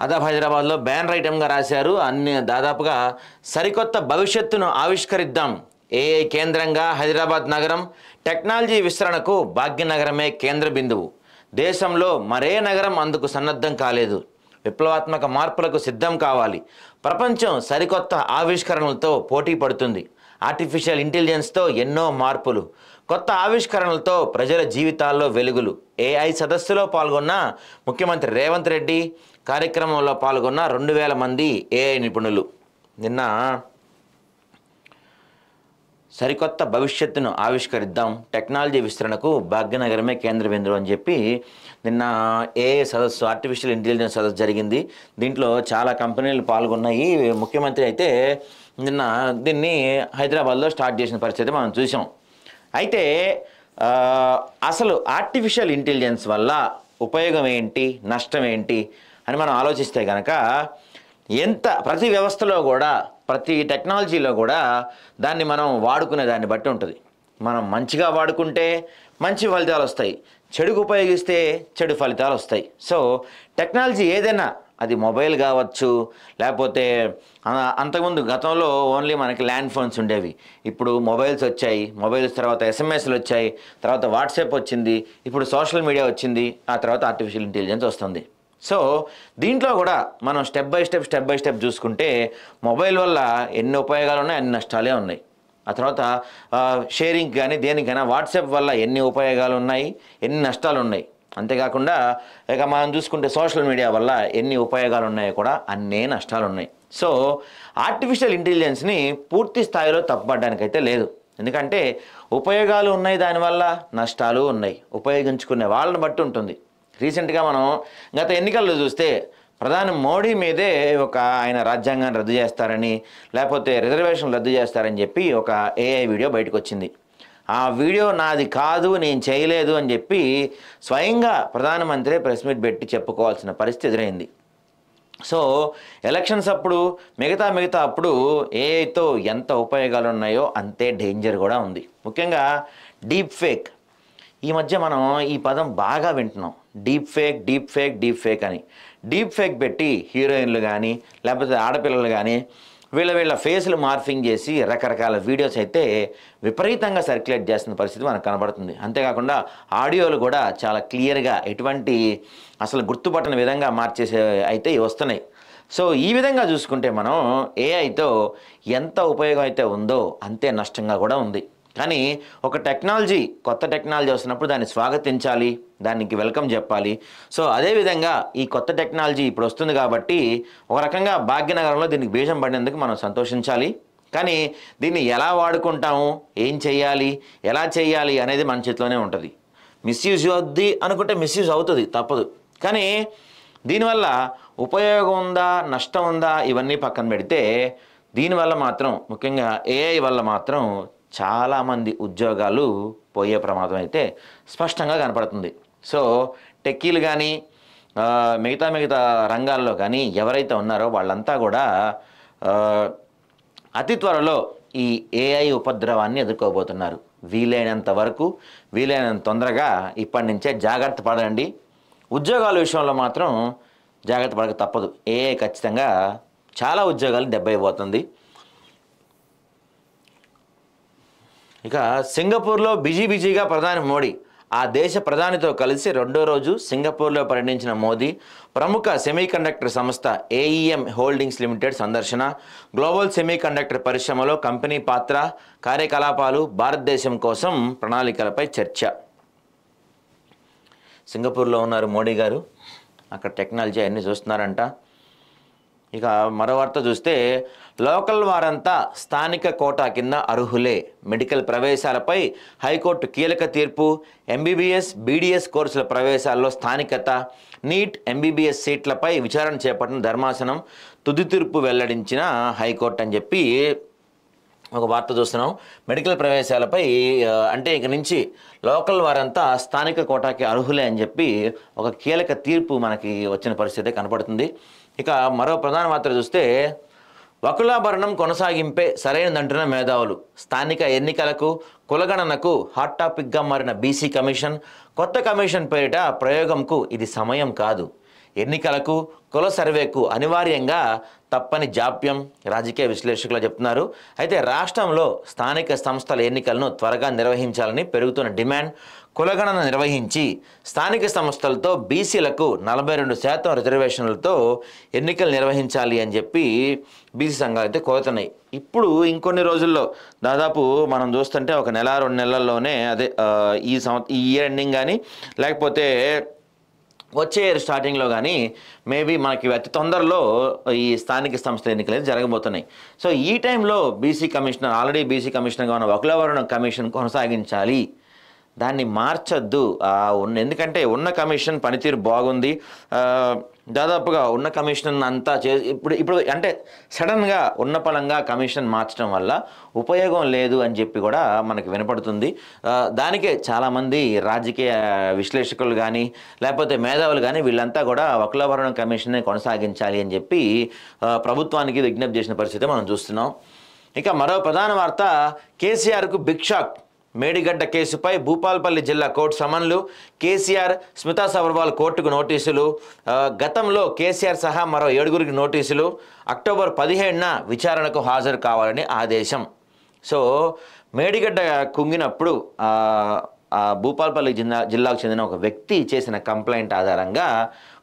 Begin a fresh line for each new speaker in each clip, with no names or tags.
అదాబ్ హైదరాబాద్లో బ్యానర్ ఐటమ్గా రాశారు. అన్ని దాదాపుగా సరికొత్త భవిష్యత్తును ఆవిష్కరిద్దాం. ఏఐ కేంద్రంగా హైదరాబాద్ నగరం, టెక్నాలజీ విస్తరణకు భాగ్యనగరమే కేంద్ర బిందువు. దేశంలో మరే నగరం అందుకు సన్నద్ధం కాలేదు. విప్లవాత్మక మార్పులకు సిద్ధం కావాలి. ప్రపంచం సరికొత్త ఆవిష్కరణలతో పోటీ పడుతుంది. ఆర్టిఫిషియల్ ఇంటెలిజెన్స్తో ఎన్నో మార్పులు, కొత్త ఆవిష్కరణలతో ప్రజల జీవితాల్లో వెలుగులు. ఏఐ సదస్సులో పాల్గొన్న ముఖ్యమంత్రి రేవంత్ రెడ్డి, కార్యక్రమంలో పాల్గొన్న 2000 మంది ఏఐ నిపుణులు. నిన్న సరికొత్త భవిష్యత్తును ఆవిష్కరిద్దాం, టెక్నాలజీ విస్తరణకు భాగ్యనగరమే కేంద్ర బిందువు అని చెప్పి నిన్న ఏఐ సదస్సు, ఆర్టిఫిషియల్ ఇంటెలిజెన్స్ సదస్సు జరిగింది. దీంట్లో చాలా కంపెనీలు పాల్గొన్నాయి. ముఖ్యమంత్రి అయితే నిన్న దీన్ని హైదరాబాద్లో స్టార్ట్ చేసిన పరిస్థితి మనం చూసాం. అయితే అసలు ఆర్టిఫిషియల్ ఇంటెలిజెన్స్ వల్ల ఉపయోగం ఏంటి, నష్టం ఏంటి అని మనం ఆలోచిస్తే కనుక ప్రతి వ్యవస్థలో కూడా, ప్రతి టెక్నాలజీలో కూడా దాన్ని మనం వాడుకునే దాన్ని బట్టి ఉంటుంది. మనం మంచిగా వాడుకుంటే మంచి ఫలితాలు వస్తాయి, చెడుకు ఉపయోగిస్తే చెడు ఫలితాలు వస్తాయి. సో టెక్నాలజీ ఏదైనా, అది మొబైల్ కావచ్చు, లేకపోతే అంతకుముందు గతంలో ఓన్లీ మనకి ల్యాండ్ ఫోన్స్ ఉండేవి. ఇప్పుడు మొబైల్స్ వచ్చాయి, మొబైల్స్ తర్వాత ఎస్ఎంఎస్లు వచ్చాయి, తర్వాత వాట్సాప్ వచ్చింది, ఇప్పుడు సోషల్ మీడియా వచ్చింది, ఆ తర్వాత ఆర్టిఫిషియల్ ఇంటెలిజెన్స్ వస్తుంది. సో దీంట్లో కూడా మనం స్టెప్ బై స్టెప్ చూసుకుంటే మొబైల్ వల్ల ఎన్ని ఉపయోగాలు ఉన్నాయి, అన్ని నష్టాలే ఉన్నాయి. ఆ తర్వాత షేరింగ్ కానీ దేనికైనా వాట్సాప్ వల్ల ఎన్ని ఉపయోగాలు ఉన్నాయి, ఎన్ని నష్టాలు ఉన్నాయి. అంతేకాకుండా ఇక మనం చూసుకుంటే సోషల్ మీడియా వల్ల ఎన్ని ఉపయోగాలు ఉన్నాయో కూడా అన్నే నష్టాలు ఉన్నాయి. సో ఆర్టిఫిషియల్ ఇంటెలిజెన్స్ని పూర్తి స్థాయిలో తప్పుపడడానికైతే లేదు. ఎందుకంటే ఉపయోగాలు ఉన్నాయి, దానివల్ల నష్టాలు ఉన్నాయి. ఉపయోగించుకునే వాళ్ళని బట్టి ఉంటుంది. రీసెంట్గా మనం గత ఎన్నికల్లో చూస్తే ప్రధాని మోడీ మీదే ఆయన రాజ్యాంగాన్ని రద్దు చేస్తారని, లేకపోతే రిజర్వేషన్ రద్దు చేస్తారని చెప్పి ఒక ఏఐ వీడియో బయటకు వచ్చింది. ఆ వీడియో నాది కాదు, నేను చేయలేదు అని చెప్పి స్వయంగా ప్రధానమంత్రి ప్రెస్ మీట్ పెట్టి చెప్పుకోవాల్సిన పరిస్థితి ఎదురైంది. సో ఎలక్షన్స్ అప్పుడు మిగతా అప్పుడు ఏఐతో ఎంత ఉపయోగాలు ఉన్నాయో అంతే డేంజర్ కూడా ఉంది. ముఖ్యంగా డీప్ ఫేక్. ఈ మధ్య మనం ఈ పదం బాగా వింటున్నాం. డీప్ ఫేక్ అని. డీప్ ఫేక్ పెట్టి హీరోయిన్లు కానీ, లేకపోతే ఆడపిల్లలు కానీ వీళ్ళ ఫేస్లు మార్ఫింగ్ చేసి రకరకాల వీడియోస్ అయితే విపరీతంగా సర్క్యులేట్ చేస్తున్న పరిస్థితి మనకు కనబడుతుంది. అంతేకాకుండా ఆడియోలు కూడా చాలా క్లియర్గా, ఎటువంటి అసలు గుర్తుపట్టని విధంగా మార్చేసే అయితే వస్తున్నాయి. సో ఈ విధంగా చూసుకుంటే మనం ఏఐతో ఎంత ఉపయోగం అయితే ఉందో అంతే నష్టంగా కూడా ఉంది. కానీ ఒక కొత్త టెక్నాలజీ వస్తున్నప్పుడు దాన్ని స్వాగతించాలి, దానికి వెల్కమ్ చెప్పాలి. సో అదేవిధంగా ఈ కొత్త టెక్నాలజీ ఇప్పుడు వస్తుంది కాబట్టి ఒక రకంగా భాగ్యనగరంలో దీనికి బీజం పడినందుకు మనం సంతోషించాలి. కానీ దీన్ని ఎలా వాడుకుంటాము, ఏం చేయాలి, ఎలా చేయాలి అనేది మన చేతిలోనే ఉంటుంది. మిస్యూజ్ అవుద్ది అనుకుంటే మిస్యూజ్ అవుతుంది, తప్పదు. కానీ దీనివల్ల ఉపయోగం ఉందా, నష్టం ఉందా, ఇవన్నీ పక్కన పెడితే దీనివల్ల మాత్రం, ముఖ్యంగా ఏఐ వల్ల మాత్రం చాలామంది ఉద్యోగాలు పోయే ప్రమాదం అయితే స్పష్టంగా కనపడుతుంది. సో టెక్కీలు కానీ మిగతా రంగాల్లో కానీ ఎవరైతే ఉన్నారో వాళ్ళంతా కూడా అతి త్వరలో ఈ ఏఐ ఉపద్రవాన్ని ఎదుర్కోబోతున్నారు. వీలైనంత తొందరగా ఇప్పటి నుంచే జాగ్రత్త పడండి. ఉద్యోగాల విషయంలో మాత్రం జాగ్రత్త పడక తప్పదు. ఏఐ ఖచ్చితంగా చాలా ఉద్యోగాలు దెబ్బైపోతుంది. ఇక సింగపూర్లో బిజీగా ప్రధాని మోడీ. ఆ దేశ ప్రధానితో కలిసి 2వ రోజు సింగపూర్లో పర్యటించిన మోదీ ప్రముఖ సెమీకండక్టర్ సంస్థ ఏఈఎం హోల్డింగ్స్ లిమిటెడ్ సందర్శన, గ్లోబల్ సెమీకండక్టర్ పరిశ్రమలో కంపెనీ పాత్ర, కార్యకలాపాలు, భారతదేశం కోసం ప్రణాళికలపై చర్చ. సింగపూర్లో ఉన్నారు మోడీ గారు, అక్కడ టెక్నాలజీ అన్నీ చూస్తున్నారంట. ఇక మరో వార్త చూస్తే లోకల్ వారంతా స్థానిక కోటా కింద అర్హులే. మెడికల్ ప్రవేశాలపై హైకోర్టు కీలక తీర్పు. ఎంబీబీఎస్, బీడీఎస్ కోర్సుల ప్రవేశాల్లో స్థానికత, నీట్, ఎంబీబీఎస్ సీట్లపై విచారణ చేపట్టిన ధర్మాసనం తుది తీర్పు వెల్లడించిన హైకోర్టు అని చెప్పి ఒక వార్త చూస్తున్నాం. మెడికల్ ప్రవేశాలపై అంటే ఇక నుంచి లోకల్ వారంతా స్థానిక కోటాకి అర్హులే అని చెప్పి ఒక కీలక తీర్పు మనకి వచ్చిన పరిస్థితి కనపడుతుంది. ఇక మరో ప్రధాన వార్త చూస్తే వకులాభరణం కొనసాగింపే సరైనదంటున్న మేధావులు. స్థానిక ఎన్నికలకు, కులగణనకు హాట్ టాపిక్గా మారిన బీసీ కమిషన్. కొత్త కమిషన్ పేరిట ప్రయోగంకు ఇది సమయం కాదు. ఎన్నికలకు కుల సర్వేకు అనివార్యంగా తప్పని జాప్యం రాజకీయ విశ్లేషకులు చెప్తున్నారు. అయితే రాష్ట్రంలో స్థానిక సంస్థల ఎన్నికలను త్వరగా నిర్వహించాలని పెరుగుతున్న డిమాండ్, కులగణన నిర్వహించి స్థానిక సంస్థలతో బీసీలకు 42% రిజర్వేషన్లతో ఎన్నికలు నిర్వహించాలి అని చెప్పి బీసీ సంఘాలు అయితే కోరుతున్నాయి. ఇప్పుడు ఇంకొన్ని రోజుల్లో దాదాపు మనం చూస్తుంటే ఒక నెల 2 నెలల్లోనే అదే ఈ ఇయర్ ఎండింగ్ కానీ లేకపోతే వచ్చే ఇయర్ స్టార్టింగ్లో కానీ మేబీ మనకి అతి తొందరలో ఈ స్థానిక సంస్థల ఎన్నికలు అయితే జరగబోతున్నాయి. సో ఈ టైంలో బీసీ కమిషనర్ ఆల్రెడీ బీసీ కమిషనర్గా ఉన్న వకులవరణం కమిషన్ కొనసాగించాలి, దాన్ని మార్చొద్దు. ఎందుకంటే ఉన్న కమిషన్ పనితీరు బాగుంది, దాదాపుగా ఉన్న కమిషన్ అంతా ఇప్పుడు అంటే సడన్గా ఉన్న పలంగా కమిషన్ మార్చడం వల్ల ఉపయోగం లేదు అని చెప్పి కూడా మనకి వినపడుతుంది. దానికే చాలామంది రాజకీయ విశ్లేషకులు కానీ లేకపోతే మేధావులు కానీ వీళ్ళంతా కూడా వకులవరణం కమిషన్నే కొనసాగించాలి అని చెప్పి ప్రభుత్వానికి విజ్ఞప్తి చేసిన పరిస్థితి మనం చూస్తున్నాం. ఇక మరో ప్రధాన వార్త, కేసీఆర్కు బిగ్ షాక్. మేడిగడ్డ కేసుపై భూపాల్పల్లి జిల్లా కోర్టు సమన్లు, కేసీఆర్, స్మితా సబర్వాల్ కోర్టుకు నోటీసులు. గతంలో కేసీఆర్ సహా మరో 7గురికి నోటీసులు. అక్టోబర్ 17న విచారణకు హాజరు కావాలని ఆదేశం. సో మేడిగడ్డ కుంగినప్పుడు భూపాల్పల్లి జిల్లాకు చెందిన ఒక వ్యక్తి చేసిన కంప్లైంట్ ఆధారంగా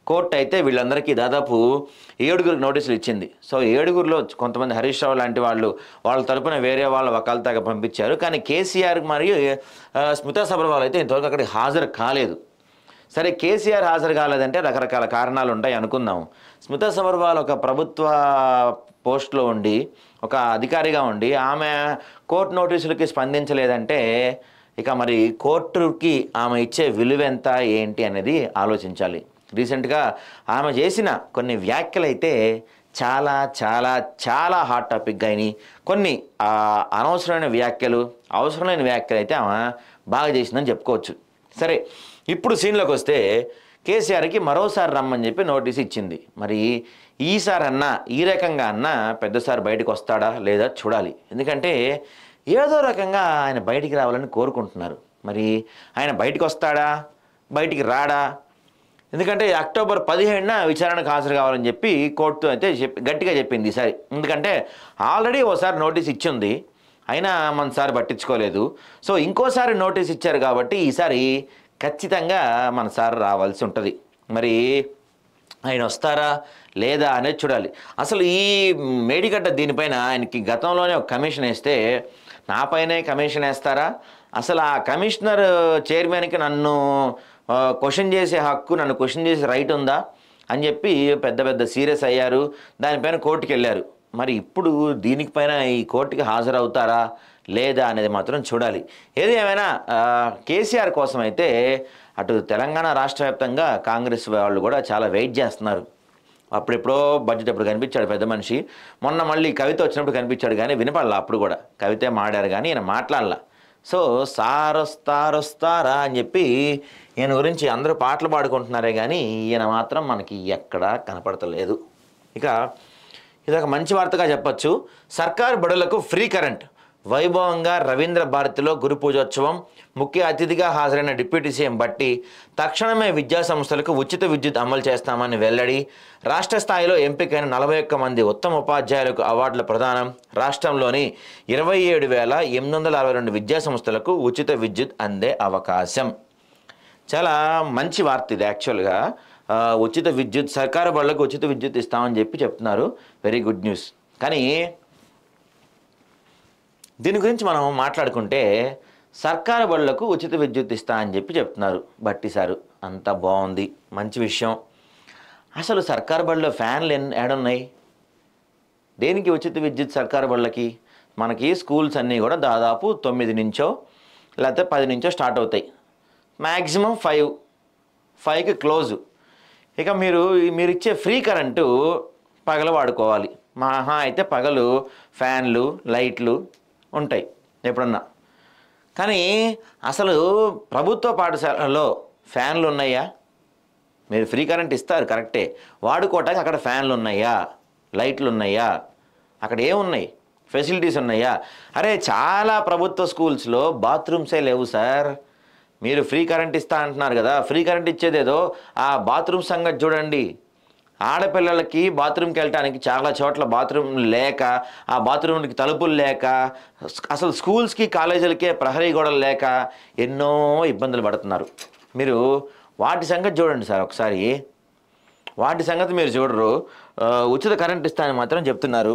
కోర్టు అయితే వీళ్ళందరికీ దాదాపు 7గురికి నోటీసులు ఇచ్చింది. సో 7గురిలో కొంతమంది హరీష్ రావు లాంటి వాళ్ళ తరపున వేరే వాళ్ళ వకాల్తాగా పంపించారు. కానీ కేసీఆర్ మరియు స్మితా సబర్వాల్ అయితే ఇంతవరకు అక్కడికి హాజరు కాలేదు. సరే, కేసీఆర్ హాజరు కాలేదంటే రకరకాల కారణాలు ఉంటాయి అనుకుందాం. స్మితా సబర్వాల్ ఒక ప్రభుత్వ పోస్ట్లో ఉండి ఒక అధికారిగా ఉండి ఆమె కోర్టు నోటీసులకి స్పందించలేదంటే ఇక మరి కోర్టుకి ఆమె ఇచ్చే విలువెంత ఏంటి అనేది ఆలోచించాలి. రీసెంట్గా ఆమె చేసిన కొన్ని వ్యాఖ్యలు అయితే చాలా చాలా చాలా హాట్ టాపిక్గా అయినాయి. కొన్ని అనవసరమైన వ్యాఖ్యలు, అవసరమైన వ్యాఖ్యలు అయితే ఆమె బాగా చేసిందని చెప్పుకోవచ్చు. సరే, ఇప్పుడు సీన్లోకి వస్తే కేసీఆర్కి మరోసారి రమ్మని చెప్పి నోటీస్ ఇచ్చింది. మరి ఈసారి అన్నా ఈ రకంగా అన్నా పెద్దసారి బయటకు వస్తాడా లేదా చూడాలి. ఎందుకంటే ఏదో రకంగా ఆయన బయటికి రావాలని కోరుకుంటున్నారు. మరి ఆయన బయటికి వస్తాడా, బయటికి రాడా? ఎందుకంటే అక్టోబర్ 17న విచారణకు హాజరు కావాలని చెప్పి కోర్టు అయితే గట్టిగా చెప్పింది ఈసారి. ఎందుకంటే ఆల్రెడీ ఓసారి నోటీస్ ఇచ్చింది, అయినా మనసారి పట్టించుకోలేదు. సో ఇంకోసారి నోటీస్ ఇచ్చారు కాబట్టి ఈసారి ఖచ్చితంగా మనసారి రావాల్సి ఉంటుంది. మరి ఆయన వస్తారా లేదా అనేది చూడాలి. అసలు ఈ మేడిగడ్డ దీనిపైన ఆయనకి గతంలోనే ఒక కమిషన్ వేస్తే నా పైనే కమిషన్ వేస్తారా? అసలు ఆ కమిషనర్ చైర్మన్కి నన్ను క్వశ్చన్ చేసే హక్కు, నన్ను క్వశ్చన్ చేసే రైట్ ఉందా అని చెప్పి పెద్ద సీరియస్ అయ్యారు. దానిపైన కోర్టుకు వెళ్ళారు. మరి ఇప్పుడు దీనిపైన ఈ కోర్టుకి హాజరవుతారా లేదా అనేది మాత్రం చూడాలి. ఏది ఏమైనా కేసీఆర్ కోసం అయితే అటు తెలంగాణ రాష్ట్ర వ్యాప్తంగా కాంగ్రెస్ వాళ్ళు కూడా చాలా వెయిట్ చేస్తున్నారు. అప్పుడెప్పుడో బడ్జెట్ అప్పుడు కనిపించాడు పెద్ద మనిషి, మొన్న మళ్ళీ కవిత వచ్చినప్పుడు కనిపించాడు కానీ వినపడలా. అప్పుడు కూడా కవితే మాడారు కానీ ఈయన మాట్లాడలా. సో సారొస్తారా అని చెప్పి ఈయన గురించి అందరూ పాటలు పాడుకుంటున్నారే కానీ ఈయన మాత్రం మనకి ఎక్కడా కనపడతలేదు. ఇక ఇదొక మంచి వార్తగా చెప్పచ్చు. సర్కారు బడులకు ఫ్రీ కరెంట్. వైభవంగా రవీంద్ర భారతిలో గురు పూజోత్సవం. ముఖ్య అతిథిగా హాజరైన డిప్యూటీ సీఎం భట్టి తక్షణమే విద్యా సంస్థలకు ఉచిత విద్యుత్ అమలు చేస్తామని వెల్లడి. రాష్ట్ర స్థాయిలో ఎంపికైన 41 మంది ఉత్తమ ఉపాధ్యాయులకు అవార్డుల ప్రదానం. రాష్ట్రంలోని 27,862 విద్యా సంస్థలకు ఉచిత విద్యుత్ అందే అవకాశం. చాలా మంచి వార్త ఇది. యాక్చువల్గా ఉచిత విద్యుత్, సర్కారు బడులకు ఉచిత విద్యుత్ ఇస్తామని చెప్పి చెప్తున్నారు. Very good news. కానీ దీని గురించి మనం మాట్లాడుకుంటే సర్కారు బడులకు ఉచిత విద్యుత్ ఇస్తా అని చెప్పి చెప్తున్నారు భట్టి సారు. అంతా బాగుంది, మంచి విషయం. అసలు సర్కారు బడుల్లో ఫ్యాన్లు ఏడున్నాయి? దేనికి ఉచిత విద్యుత్ సర్కారు బడులకి? మనకి స్కూల్స్ అన్నీ కూడా దాదాపు 9 నుంచో లేకపోతే 10 నుంచో స్టార్ట్ అవుతాయి. మ్యాక్సిమం 5కి క్లోజు. ఇక మీరు ఇచ్చే ఫ్రీ కరెంటు పగలు వాడుకోవాలి. మహా అయితే పగలు ఫ్యాన్లు లైట్లు ఉంటాయి ఎప్పుడన్నా. కానీ అసలు ప్రభుత్వ పాఠశాలలో ఫ్యాన్లు ఉన్నాయా? మీరు ఫ్రీ కరెంట్ ఇస్తారు కరెక్టే, వాడుకోవటానికి అక్కడ ఫ్యాన్లు ఉన్నాయా, లైట్లు ఉన్నాయా, అక్కడ ఏమున్నాయి, ఫెసిలిటీస్ ఉన్నాయా? అరే చాలా ప్రభుత్వ స్కూల్స్లో బాత్రూమ్సే లేవు సార్. మీరు ఫ్రీ కరెంట్ ఇస్తా అంటున్నారు కదా, ఫ్రీ కరెంట్ ఇచ్చేదేదో ఆ బాత్రూమ్ సంగతి చూడండి. ఆడపిల్లలకి బాత్రూమ్కి వెళ్ళటానికి చాలా చోట్ల బాత్రూమ్ లేక, ఆ బాత్రూమ్కి తలుపులు లేక, అసలు స్కూల్స్కి కాలేజీలకే ప్రహరీ గోడలు లేక ఎన్నో ఇబ్బందులు పడుతున్నారు. మీరు వాటి సంగతి చూడండి సార్ ఒకసారి. వాటి సంగతి మీరు చూడరు. ఉచిత కరెంట్ ఇస్తానని మాత్రం చెప్తున్నారు.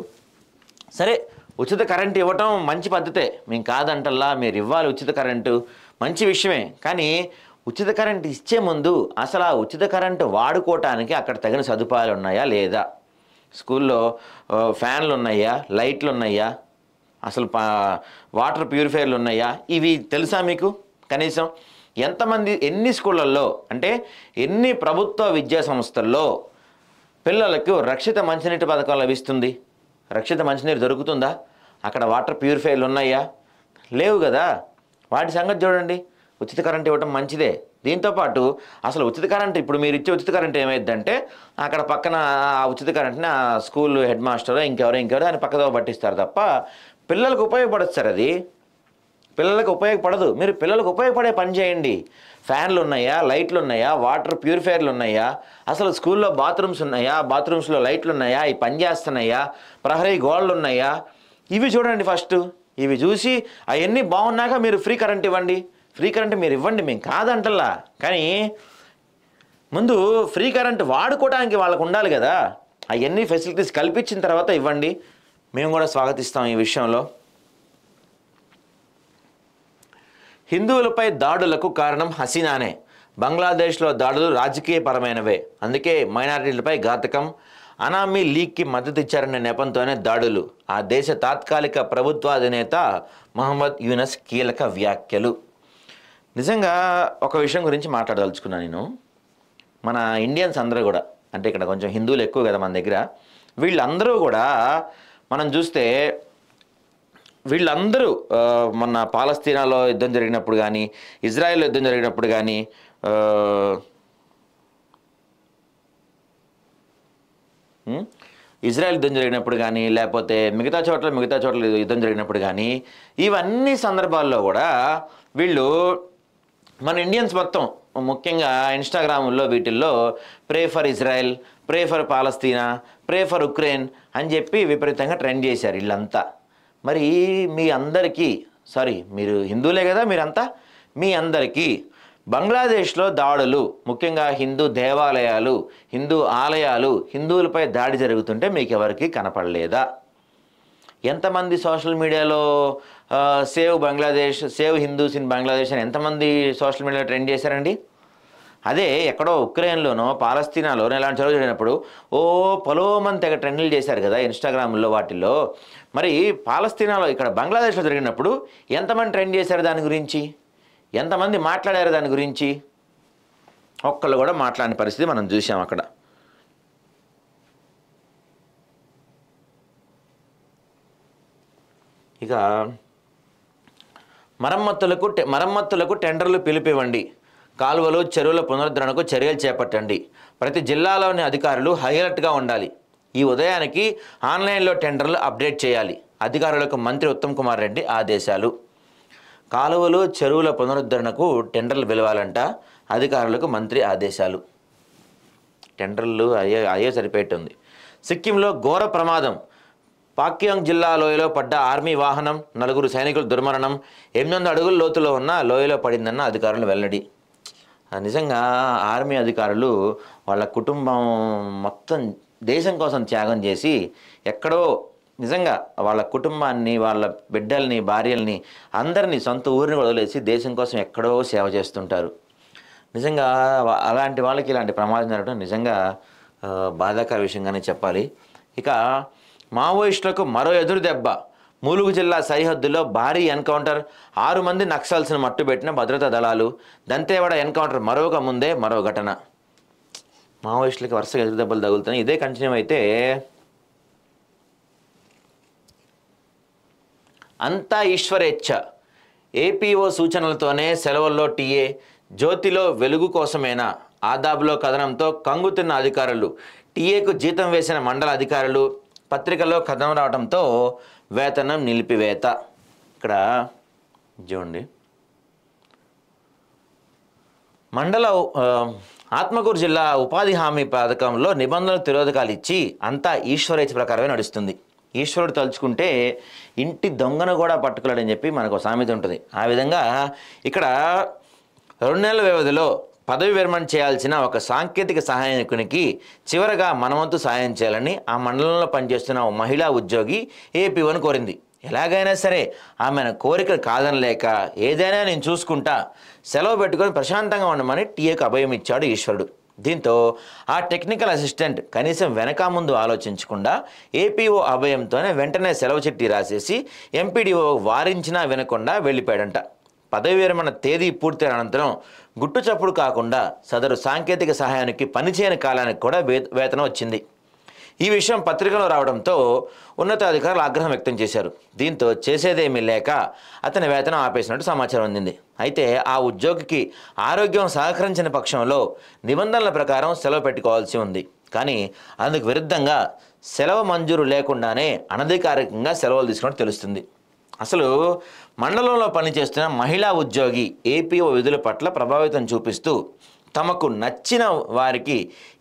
సరే, ఉచిత కరెంట్ ఇవ్వటం మంచి పద్ధతే, మేము కాదంటల్లా, మీరు ఇవ్వాలి ఉచిత కరెంటు, మంచి విషయమే. కానీ ఉచిత కరెంట్ ఇచ్చే ముందు అసలు ఆ ఉచిత కరెంటు వాడుకోవటానికి అక్కడ తగిన సదుపాయాలు ఉన్నాయా లేదా? స్కూల్లో ఫ్యాన్లు ఉన్నాయా, లైట్లు ఉన్నాయా, అసలు వాటర్ ప్యూరిఫైర్లు ఉన్నాయా, ఇవి తెలుసా మీకు? కనీసం ఎంతమంది, ఎన్ని స్కూళ్ళల్లో, అంటే ఎన్ని ప్రభుత్వ విద్యా సంస్థల్లో పిల్లలకు రక్షిత మంచినీటి పథకం లభిస్తుంది? రక్షిత మంచినీరు దొరుకుతుందా? అక్కడ వాటర్ ప్యూరిఫైర్లు ఉన్నాయా? లేవు కదా. వాటి సంగతి చూడండి. ఉచిత కరెంట్ ఇవ్వడం మంచిదే. దీంతోపాటు అసలు ఉచిత కరెంట్, ఇప్పుడు మీరు ఇచ్చే ఉచిత కరెంట్ ఏమైందంటే అక్కడ పక్కన ఆ ఉచిత కరెంట్ని ఆ స్కూల్ హెడ్ మాస్టరో ఇంకెవరో ఆయన పక్కదో పట్టిస్తారు తప్ప పిల్లలకు ఉపయోగపడదు సార్. అది పిల్లలకు ఉపయోగపడదు. మీరు పిల్లలకు ఉపయోగపడే పని చేయండి. ఫ్యాన్లు ఉన్నాయా, లైట్లు ఉన్నాయా, వాటర్ ప్యూరిఫైర్లు ఉన్నాయా, అసలు స్కూల్లో బాత్రూమ్స్ ఉన్నాయా, బాత్రూమ్స్లో లైట్లు ఉన్నాయా, ఇవి పనిచేస్తున్నాయా, ప్రహరీ గోడలు ఉన్నాయా, ఇవి చూడండి ఫస్ట్. ఇవి చూసి అవన్నీ బాగున్నాక మీరు ఫ్రీ కరెంట్ ఇవ్వండి. ఫ్రీ కరెంట్ మీరు ఇవ్వండి, మేము కాదంటల్లా. కానీ ముందు ఫ్రీ కరెంట్ వాడుకోవడానికి వాళ్ళకు ఉండాలి కదా. అవన్నీ ఫెసిలిటీస్ కల్పించిన తర్వాత ఇవ్వండి. మేము కూడా స్వాగతిస్తాం ఈ విషయంలో. హిందువులపై దాడులకు కారణం హసీనానే. బంగ్లాదేశ్లో దాడులు రాజకీయపరమైనవే, అందుకే మైనారిటీలపై ఘాతకం. అనామీ లీగ్కి మద్దతు ఇచ్చారనే నెపంతోనే దాడులు. ఆ దేశ తాత్కాలిక ప్రభుత్వాధినేత మహమ్మద్ యూనస్ కీలక వ్యాఖ్యలు. నిజంగా ఒక విషయం గురించి మాట్లాడదలుచుకున్నాను నేను. మన ఇండియన్స్ అందరూ కూడా, అంటే ఇక్కడ కొంచెం హిందువులు ఎక్కువ కదా మన దగ్గర, వీళ్ళందరూ కూడా మనం చూస్తే వీళ్ళందరూ మొన్న పాలస్తీనాలో యుద్ధం జరిగినప్పుడు కానీ, ఇజ్రాయెల్లో యుద్ధం జరిగినప్పుడు కానీ, ఇజ్రాయెల్ యుద్ధం జరిగినప్పుడు కానీ, లేకపోతే మిగతా చోట్ల యుద్ధం జరిగినప్పుడు కానీ, ఇవన్నీ సందర్భాల్లో కూడా వీళ్ళు మన ఇండియన్స్ మొత్తం ముఖ్యంగా ఇన్స్టాగ్రాముల్లో వీటిల్లో pray for Israel, pray for Palestine, pray for Ukraine అని చెప్పి విపరీతంగా ట్రెండ్ చేశారు వీళ్ళంతా. మరి మీ అందరికీ, మీరు హిందువులే కదా మీరంతా, మీ అందరికీ బంగ్లాదేశ్లో దాడులు, ముఖ్యంగా హిందూ దేవాలయాలు, హిందూ ఆలయాలు, హిందువులపై దాడి జరుగుతుంటే మీకు ఎవరికి కనపడలేదా? ఎంతమంది సోషల్ మీడియాలో save Bangladesh, save Hindus in Bangladesh అని ఎంతమంది సోషల్ మీడియాలో ట్రెండ్ చేశారండి? అదే ఎక్కడో ఉక్రెయిన్లోనో పాలస్తీనాలోనో ఇలాంటి చదువు జరిగినప్పుడు పొలోమని తెగ ట్రెండ్లు చేశారు కదా ఇన్స్టాగ్రామ్లో వాటిల్లో. మరి పాలస్తీనాలో, ఇక్కడ బంగ్లాదేశ్లో జరిగినప్పుడు ఎంతమంది ట్రెండ్ చేశారు దాని గురించి? ఎంతమంది మాట్లాడారు దాని గురించి? ఒక్కళ్ళు కూడా మాట్లాడిన పరిస్థితి మనం చూసాం అక్కడ. ఇక మరమ్మతులకు టెండర్లు పిలిపివ్వండి, కాలువలు చెరువుల పునరుద్ధరణకు చర్యలు చేపట్టండి, ప్రతి జిల్లాలోని అధికారులు హైలైట్గా ఉండాలి, ఈ ఉదయానికి ఆన్లైన్లో టెండర్లు అప్డేట్ చేయాలి, అధికారులకు మంత్రి ఉత్తమ్ కుమార్ రెడ్డి ఆదేశాలు. కాలువలు చెరువుల పునరుద్ధరణకు టెండర్లు పిలవాలంట, అధికారులకు మంత్రి ఆదేశాలు. టెండర్లు అయ్యే సరిపెట్టుంది. సిక్కింలో ఘోర ప్రమాదం, పాక్యాంగ్ జిల్లా లోయలో పడ్డ ఆర్మీ వాహనం, 4 సైనికులు దుర్మరణం, 800 అడుగుల లోతులో ఉన్న లోయలో పడిందన్న అధికారులు వెల్లడి. నిజంగా ఆర్మీ అధికారులు వాళ్ళ కుటుంబం మొత్తం దేశం కోసం త్యాగం చేసి ఎక్కడో నిజంగా వాళ్ళ కుటుంబాన్ని, వాళ్ళ బిడ్డల్ని, భార్యల్ని, అందరినీ, సొంత ఊరిని వదిలేసి దేశం కోసం ఎక్కడో సేవ చేస్తుంటారు. నిజంగా అలాంటి వాళ్ళకి ఇలాంటి ప్రమాదం జరగడం నిజంగా బాధాకర విషయంగానే చెప్పాలి. ఇక మావోయిస్టులకు మరో ఎదురు దెబ్బ, ములుగు జిల్లా సరిహద్దులో భారీ ఎన్కౌంటర్, 6 మంది నక్సల్స్ను మట్టుబెట్టిన భద్రతా దళాలు, దంతేవాడ ఎన్కౌంటర్ మరొక ముందే మరో ఘటన. మావోయిస్టులకి వరుసగా ఎదురు దెబ్బలు తగులుతున్నాయి. ఇదే కంటిన్యూ అయితే అంతా ఈశ్వరేచ్ఛ, ఏపీఓ సూచనలతోనే సెలవుల్లో టీఏ, జ్యోతిలో వెలుగు కోసమేనా, ఆదాబ్లో కథనంతో కంగుతున్న అధికారులు, టీఏకు జీతం వేసిన మండల అధికారులు, పత్రికల్లో కథనం రావడంతో వేతనం నిలిపివేత. ఇక్కడ చూడండి, మండల ఆత్మకూరు జిల్లా ఉపాధి హామీ పథకంలో నిబంధనలు తిరోధకాలు ఇచ్చి అంతా ఈశ్వరేచ్ఛ ప్రకారమే నడుస్తుంది. ఈశ్వరుడు తలుచుకుంటే ఇంటి దొంగను కూడా పట్టుకోలేడని చెప్పి మనకు సామెత ఉంటుంది. ఆ విధంగా ఇక్కడ 2 నెలల వ్యవధిలో పదవి విరమణ చేయాల్సిన ఒక సాంకేతిక సహాయకునికి చివరగా మనవంతు సహాయం చేయాలని ఆ మండలంలో పనిచేస్తున్న ఓ మహిళా ఉద్యోగి ఏపీఓని కోరింది. ఎలాగైనా సరే ఆమెను కోరిక కాదనలేక ఏదైనా నేను చూసుకుంటా, సెలవు పెట్టుకొని ప్రశాంతంగా ఉండమని టీఏకు అభయం ఇచ్చాడు ఈశ్వరుడు. దీంతో ఆ టెక్నికల్ అసిస్టెంట్ కనీసం వెనక ముందు ఆలోచించకుండా ఏపీఓ అభయంతోనే వెంటనే సెలవు చిట్టి రాసేసి ఎంపీడీఓ వారించినా వినకుండా వెళ్ళిపోయాడంట. పదవి విరమణ తేదీ పూర్తయిన అనంతరం గుట్టు చప్పుడు కాకుండా సదరు సాంకేతిక సహాయానికి పనిచేయని కాలానికి కూడా వేతనం వచ్చింది. ఈ విషయం పత్రికలో రావడంతో ఉన్నతాధికారులు ఆగ్రహం వ్యక్తం చేశారు. దీంతో చేసేదేమీ లేక అతని వేతనం ఆపేసినట్టు సమాచారం అందింది. అయితే ఆ ఉద్యోగికి ఆరోగ్యం సహకరించిన పక్షంలో నిబంధనల ప్రకారం సెలవు పెట్టుకోవాల్సి ఉంది. కానీ అందుకు విరుద్ధంగా సెలవు మంజూరు లేకుండానే అనధికారికంగా సెలవులు తీసుకున్నట్టు తెలుస్తుంది. అసలు మండలంలో పనిచేస్తున్న మహిళా ఉద్యోగి ఏపీఓ విధుల పట్ల ప్రభావితం చూపిస్తూ తమకు నచ్చిన వారికి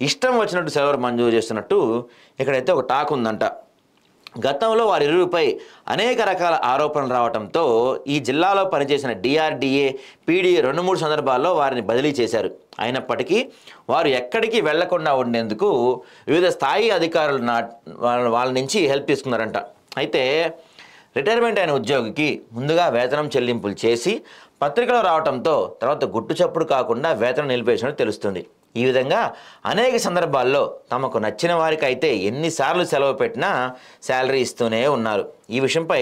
ఇష్టం వచ్చినట్టు సెలవు మంజూరు చేస్తున్నట్టు ఇక్కడైతే ఒక టాక్ ఉందంట. గతంలో వారిరుపై అనేక రకాల ఆరోపణలు రావడంతో ఈ జిల్లాలో పనిచేసిన డిఆర్డీఏ పీడీ 2-3 సందర్భాల్లో వారిని బదిలీ చేశారు. అయినప్పటికీ వారు ఎక్కడికి వెళ్లకుండా ఉండేందుకు వివిధ స్థాయి అధికారులు వాళ్ళ నుంచి హెల్ప్ తీసుకున్నారంట. అయితే రిటైర్మెంట్ అయిన ఉద్యోగికి ముందుగా వేతనం చెల్లింపులు చేసి పత్రికలో రావడంతో తర్వాత గుట్టు చప్పుడు కాకుండా వేతనం నిలిపేసినట్టు తెలుస్తుంది. ఈ విధంగా అనేక సందర్భాల్లో తమకు నచ్చిన వారికి అయితే ఎన్నిసార్లు సెలవు పెట్టినా శాలరీ ఇస్తూనే ఉన్నారు. ఈ విషయంపై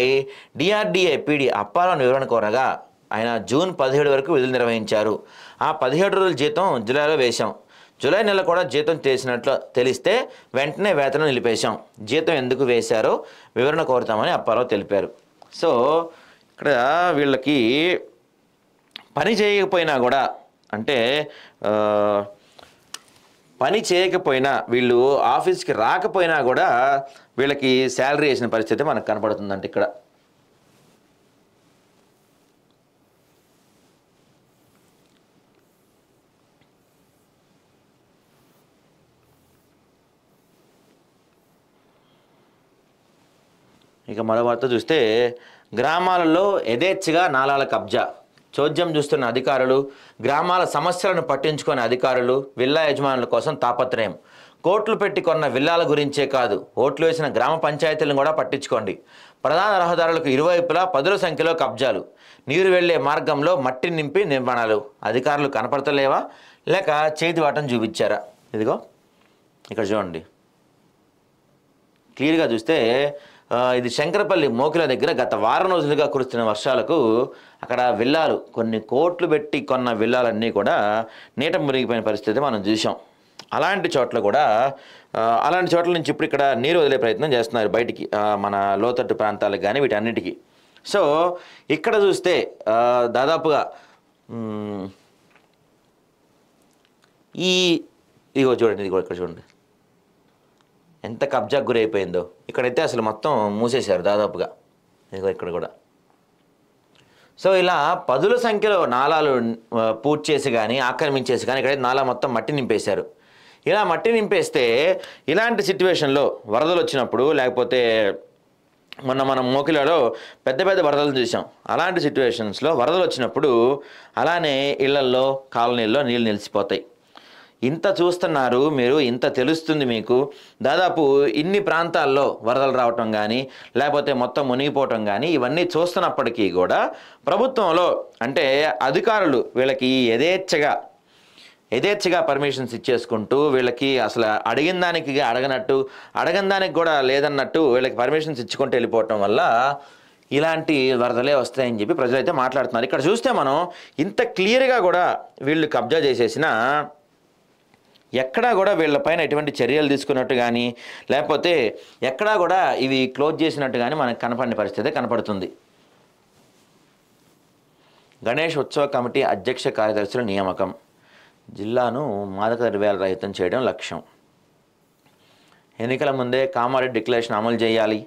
డిఆర్డీఏ పీడీ అప్పారావు వివరణ కోరగా ఆయన జూన్ 17 వరకు విధులు నిర్వహించారు. ఆ 17 రోజుల జీతం జూలైలో వేశాం. జూలై నెల కూడా జీతం చేసినట్లు తెలిస్తే వెంటనే వేతనం నిలిపేశాం. జీతం ఎందుకు వేశారో వివరణ కోరుతామని అప్పారావు తెలిపారు. సో ఇక్కడ వీళ్ళకి పని చేయకపోయినా కూడా, అంటే పని చేయకపోయినా, వీళ్ళు ఆఫీస్కి రాకపోయినా కూడా వీళ్ళకి శాలరీ వేసిన పరిస్థితి మనకు కనపడుతుందంటే ఇక్కడ. ఇక మరో వార్త చూస్తే గ్రామాలలో యథేచ్ఛగా నాలాల కబ్జా. చోద్యం చూస్తున్న అధికారులు, గ్రామాల సమస్యలను పట్టించుకునే అధికారులు, విల్లా యజమానుల కోసం తాపత్రయం. కోట్లు పెట్టి కొన్న విల్లాల గురించే కాదు, ఓట్లు వేసిన గ్రామ పంచాయతీలను కూడా పట్టించుకోండి. ప్రధాన రహదారులకు ఇరువైపులా 10ల సంఖ్యలో కబ్జాలు. నీరు వెళ్లే మార్గంలో మట్టి నింపి నిర్మాణాలు. అధికారులు కనపడతలేవా లేక చేతి వాటం చూపించారా? ఇదిగో ఇక్కడ చూడండి, క్లియర్గా చూస్తే ఇది శంకరపల్లి మోకిల దగ్గర గత వారం రోజులుగా కురుస్తున్న వర్షాలకు అక్కడ విల్లాలు, కొన్ని కోట్లు పెట్టి కొన్న విల్లాలన్నీ కూడా నీట మునిగిపోయిన పరిస్థితి మనం చూసాం. అలాంటి చోట్ల నుంచి ఇప్పుడు ఇక్కడ నీరు వదిలే ప్రయత్నం చేస్తున్నారు బయటికి, మన లోతట్టు ప్రాంతాలకు కానీ వీటన్నిటికీ. సో ఇక్కడ చూస్తే దాదాపుగా ఇదిగో చూడండి, ఇది కూడా ఇక్కడ చూడండి ఎంత కబ్జాకు గురైపోయిందో. ఇక్కడైతే అసలు మొత్తం మూసేశారు దాదాపుగా, ఇదిగో ఇక్కడ కూడా. సో ఇలా 10ల సంఖ్యలో నాలాలు పూర్తి చేసి కానీ ఆక్రమించేసి కానీ ఇక్కడైతే నాలా మొత్తం మట్టి నింపేశారు. ఇలా మట్టి నింపేస్తే ఇలాంటి సిచ్యువేషన్లో వరదలు వచ్చినప్పుడు, లేకపోతే మనం మోకిలలో పెద్ద పెద్ద వరదలు చూసాం, అలాంటి సిచ్యువేషన్స్లో వరదలు వచ్చినప్పుడు అలానే ఇళ్లల్లో కాలనీల్లో నీళ్ళు నిలిచిపోతాయి. ఇంత చూస్తున్నారు మీరు, ఇంత తెలుస్తుంది మీకు. దాదాపు ఇన్ని ప్రాంతాల్లో వరదలు రావటం కానీ లేకపోతే మొత్తం మునిగిపోవటం కానీ ఇవన్నీ చూస్తున్నప్పటికీ కూడా ప్రభుత్వంలో అంటే అధికారులు వీళ్ళకి యథేచ్ఛగా పర్మిషన్స్ ఇచ్చేసుకుంటూ, వీళ్ళకి అసలు అడిగిన దానికి కూడా లేదన్నట్టు వీళ్ళకి పర్మిషన్స్ ఇచ్చుకుంటూ వెళ్ళిపోవటం వల్ల ఇలాంటి వరదలే వస్తాయని చెప్పి ప్రజలైతే మాట్లాడుతున్నారు. ఇక్కడ చూస్తే మనం ఇంత క్లియర్గా కూడా వీళ్ళు కబ్జా చేసేసిన ఎక్కడా కూడా వీళ్ళపైన ఎటువంటి చర్యలు తీసుకున్నట్టు కానీ లేకపోతే ఎక్కడా కూడా ఇవి క్లోజ్ చేసినట్టు కానీ మనకు కనపడిన పరిస్థితి కనపడుతుంది. గణేష్ ఉత్సవ కమిటీ అధ్యక్ష కార్యదర్శుల నియామకం. జిల్లాను మాదక ద్రవ్యాల రహితం చేయడం లక్ష్యం. ఎన్నికల ముందే కామారెడ్డి డిక్లరేషన్ అమలు చేయాలి.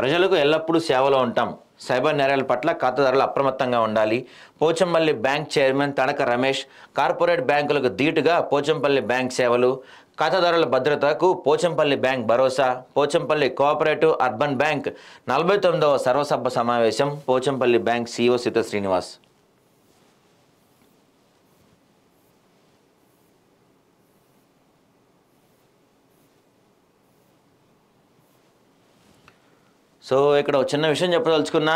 ప్రజలకు ఎల్లప్పుడూ సేవలో ఉంటాం. సైబర్ నేరాల పట్ల ఖాతాదారులు అప్రమత్తంగా ఉండాలి. Pochampally bank chairman Thadaka Ramesh. Corporate బ్యాంకులకు ధీటుగా పోచంపల్లి బ్యాంక్ సేవలు. ఖాతాదారుల భద్రతకు పోచంపల్లి బ్యాంక్ భరోసా. పోచంపల్లి కోఆపరేటివ్ అర్బన్ బ్యాంక్ 49వ సర్వసభ సమావేశం. Pochampally bank CEO Seetha Srinivas. So ఇక్కడ ఒక చిన్న విషయం చెప్పదలుచుకున్నా,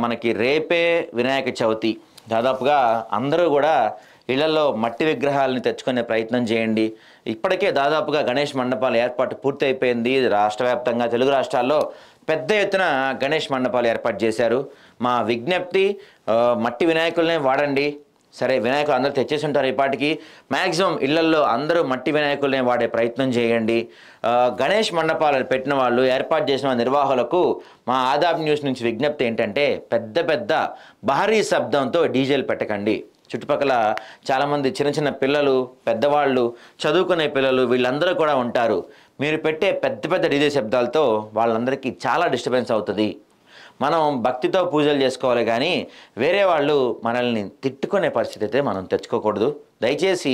మనకి రేపే వినాయక చవితి. దాదాపుగా అందరూ కూడా ఇళ్లలో మట్టి విగ్రహాలని తెచ్చుకునే ప్రయత్నం చేయండి. ఇప్పటికే దాదాపుగా గణేష్ మండపాల ఏర్పాటు పూర్తి అయిపోయింది. రాష్ట్ర వ్యాప్తంగా తెలుగు రాష్ట్రాల్లో పెద్ద ఎత్తున గణేష్ మండపాలు ఏర్పాటు చేశారు. మా విజ్ఞప్తి, మట్టి వినాయకులనే వాడండి. సరే, వినాయకులు అందరూ తెచ్చేసి ఉంటారు. ఇప్పటికి మ్యాక్సిమం ఇళ్లల్లో అందరూ మట్టి వినాయకులనే వాడే ప్రయత్నం చేయండి. గణేష్ మండపాలను పెట్టిన వాళ్ళు, ఏర్పాటు చేసిన నిర్వాహకులకు మా ఆదాబ్ న్యూస్ నుంచి విజ్ఞప్తి ఏంటంటే, పెద్ద పెద్ద భారీ శబ్దంతో డీజేలు పెట్టకండి. చుట్టుపక్కల చాలామంది చిన్న చిన్న పిల్లలు, పెద్దవాళ్ళు, చదువుకునే పిల్లలు వీళ్ళందరూ కూడా ఉంటారు. మీరు పెట్టే పెద్ద పెద్ద డీజే శబ్దాలతో వాళ్ళందరికీ చాలా డిస్టర్బెన్స్ అవుతుంది. మనం భక్తితో పూజలు చేసుకోవాలి, కానీ వేరే వాళ్ళు మనల్ని తిట్టుకునే పరిస్థితి అయితే మనం తెచ్చుకోకూడదు. దయచేసి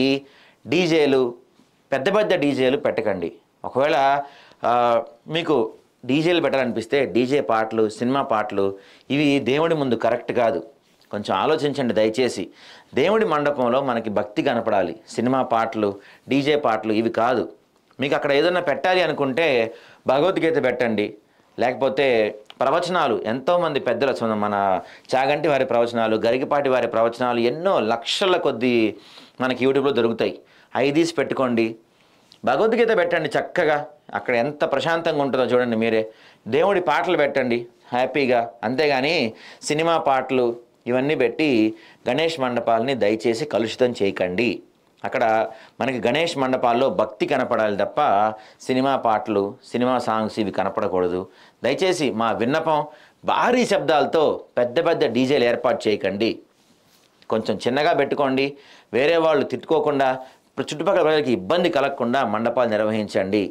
డీజేలు, పెద్ద పెద్ద డీజేలు పెట్టకండి. ఒకవేళ మీకు డీజేలు పెట్టాలనిపిస్తే డీజే పాటలు, సినిమా పాటలు ఇవి దేవుడి ముందు కరెక్ట్ కాదు. కొంచెం ఆలోచించండి దయచేసి. దేవుడి మండపంలో మనకి భక్తి కనపడాలి. సినిమా పాటలు, డీజే పాటలు ఇవి కాదు. మీకు అక్కడ ఏదైనా పెట్టాలి అనుకుంటే భగవద్గీత పెట్టండి, లేకపోతే ప్రవచనాలు. ఎంతోమంది పెద్దలు, మన చాగంటి వారి ప్రవచనాలు, గరికపాటి వారి ప్రవచనాలు ఎన్నో లక్షల కొద్దీ మనకి యూట్యూబ్లో దొరుకుతాయి. అవి తీసి పెట్టుకోండి. భగవద్గీత పెట్టండి చక్కగా. అక్కడ ఎంత ప్రశాంతంగా ఉంటుందో చూడండి మీరే. దేవుడి పాటలు పెట్టండి హ్యాపీగా. అంతేగాని సినిమా పాటలు ఇవన్నీ పెట్టి గణేష్ మండపాలని దయచేసి కలుషితం చేయకండి. అక్కడ మనకి గణేష్ మండపాల్లో భక్తి కనపడాలి తప్ప సినిమా పాటలు, సినిమా సాంగ్స్ ఇవి కనపడకూడదు. దయచేసి మా విన్నపం, భారీ శబ్దాలతో పెద్ద పెద్ద డీజేలు ఏర్పాటు చేయకండి. కొంచెం చిన్నగా పెట్టుకోండి. వేరే వాళ్ళు తిట్టుకోకుండా, చుట్టుపక్కల ప్రజలకి ఇబ్బంది కలగకుండా మండపాలు నిర్వహించండి.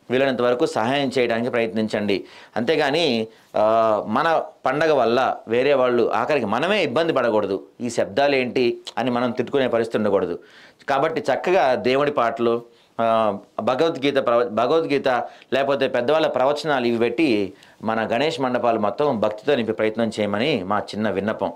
వీలైనంత వరకు సహాయం చేయడానికి ప్రయత్నించండి. అంతేగాని మన పండగ వల్ల వేరే వాళ్ళు, ఆఖరికి మనమే ఇబ్బంది పడకూడదు. ఈ శబ్దాలు ఏంటి అని మనం తిట్టుకునే పరిస్థితి ఉండకూడదు. కాబట్టి చక్కగా దేవుడి పాటలు, భగవద్గీత లేకపోతే పెద్దవాళ్ళ ప్రవచనాలు ఇవి పెట్టి మన గణేష్ మండపాలు మొత్తం భక్తితో నింపే ప్రయత్నం చేయమని మా చిన్న విన్నపం.